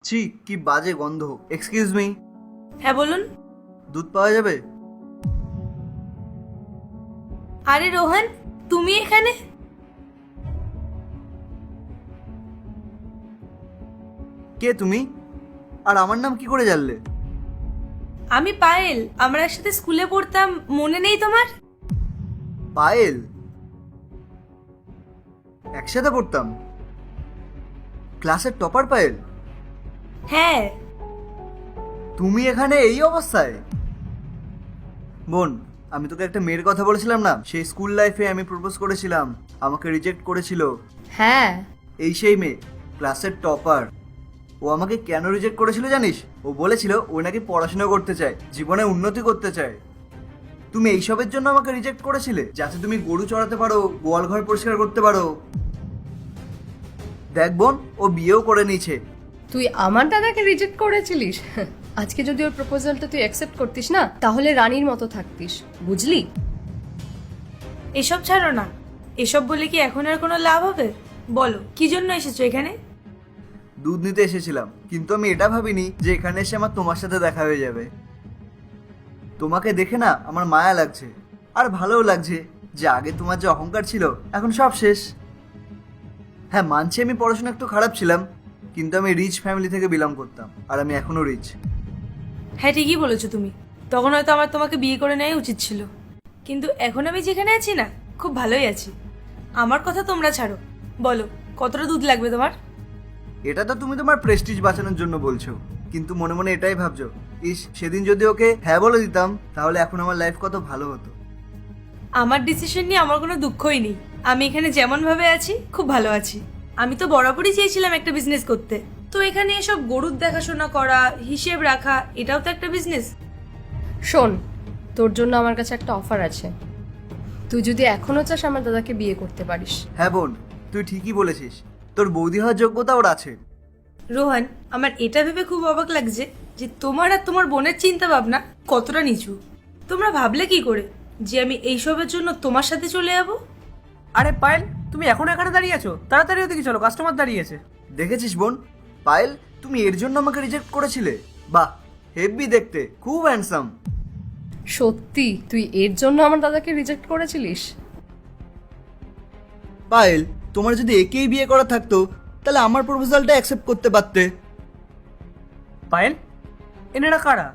ছি, কি বাজে গন্ধ। এক্সকিউজ মি, হ্যাঁ বলুন। দুধ পাওয়া যাবে? আরে রোহন, তুমি এখানে? কে তুমি? আর আমার নাম কি করে জানলে? আমি পায়েল, আমরা একসাথে স্কুলে পড়তাম, মনে নেই তোমার? পায়েল? একসাথে পড়তাম? ক্লাসের টপার পায়েল? হ্যাঁ। তুমি এখানে এই অবস্থায়? বোন, আমি তোকে একটা মেয়ের কথা বলেছিলাম না, সেই স্কুল লাইফে আমি প্রপোজ করেছিলাম, আমাকে রিজেক্ট করেছিল। হ্যাঁ। এই সেই মেয়ে, ক্লাসের টপার। ও আমাকে কেন রিজেক্ট করেছিল জানিস? ও বলেছিল ও নাকি পড়াশোনা করতে চায়, জীবনে উন্নতি করতে চায়। তুমি এইসবের জন্য আমাকে রিজেক্ট করেছিলে, যাতে তুমি গরু চড়াতে পারো, গোয়াল ঘর পরিষ্কার করতে পারো। দেখ বোন, ও বিয়েও করে নিয়েছে। তুই আমার দাদাকে রিজেক্ট করেছিলিস? আজকে যদি ওর প্রপোজালটা তুই অ্যাকসেপ্ট করতিস না, তাহলে রানীর মতো থাকতিস, বুঝলি? এসব ছাড়ো না, এসব বলে কি এখন আর কোনো লাভ হবে? বলো কি জন্য এসেছো এখানে? দুধ নিতে এসেছিলাম, কিন্তু আমি এটা ভাবিনি যে এখানে এসে আমার তোমার সাথে দেখা হয়ে যাবে। তোমাকে দেখে না আমার মায়া লাগছে, আর ভালোও লাগছে যে আগে তোমার যে অহংকার ছিল এখন সব শেষ। হ্যাঁ মানছি আমি পড়াশোনা একটু খারাপ ছিলাম, কিন্তু আমি রিচ ফ্যামিলি থেকে বিলং করতাম, আর আমি এখনো রিচ। হ্যাঁ ঠিকই বলেছো তুমি, তখন হয়তো আমার তোমাকে বিয়ে করে নেওয়াই উচিত ছিল, কিন্তু এখন আমি যেখানে আছি না, খুব ভালোই আছি। আমার কথা তোমরা ছাড়ো, বলো কতটা দুধ লাগবে তোমার? এটা তো তুমি তোমার প্রেস্টিজ বাঁচানোর জন্য বলছো, কিন্তু মনে মনে এটাই ভাবছো, ইস সেদিন যদি ওকে হ্যাঁ বলে দিতাম, তাহলে এখন আমার লাইফ কত ভালো হতো। আমার ডিসিশন নিয়ে আমার কোনো দুঃখই নেই, আমি এখানে যেমন ভাবে আছি খুব ভালো আছি। আমি তো বরাবরই চেয়েছিলাম একটা বিজনেস করতে, তো এখানে এসব গরুর দেখাশোনা করা, হিসেব রাখা, এটাও তো একটা বিজনেস। শোন, তোর জন্য আমার কাছে একটা অফার আছে। তুই যদি এখনো চাস আমার দাদাকে বিয়ে করতে পারিস। হ্যাঁ বোন, তুই ঠিকই বলেছিস, তোর বৌদি হওয়ার যোগ্যতা ওর আছে। রোহন, আমার এটা ভেবে খুব অবাক লাগছে যে তোমার আর তোমার বোনের চিন্তা ভাবনা কতটা নিচু। তোমরা ভাবলে কি করে যে আমি এইসবের জন্য তোমার সাথে চলে যাবো? আরে পায়েল, তুমি এখন এখানে দাঁড়িয়ে আছো? তাড়াতাড়ি ওদিকে চলো, কাস্টমার দাঁড়িয়ে আছে। দেখেছিস বোন, পায়েল তুমি এর জন্য আমাকে রিজেক্ট করেছিলে? বাহ, হেভি দেখতে, খুব হ্যান্ডসাম। সত্যি তুই এর জন্য আমার দাদাকে রিজেক্ট করেছিলিস? পায়েল, তোমার যদি একেই বিয়ে করা থাকতো, তাহলে আমার প্রপোজালটা অ্যাকসেপ্ট করতে পারতে। পায়েল, এনারা কারা?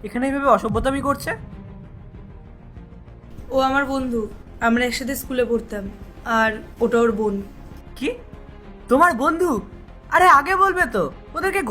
এখানে এইভাবে অসভ্যতামি করছে? ও আমার বন্ধু, আমরা একসাথে স্কুলে পড়তাম, আর ওটা ওর বোন। কি, তোমার বন্ধু? আরে আগে বলবে তো, ওদেরকে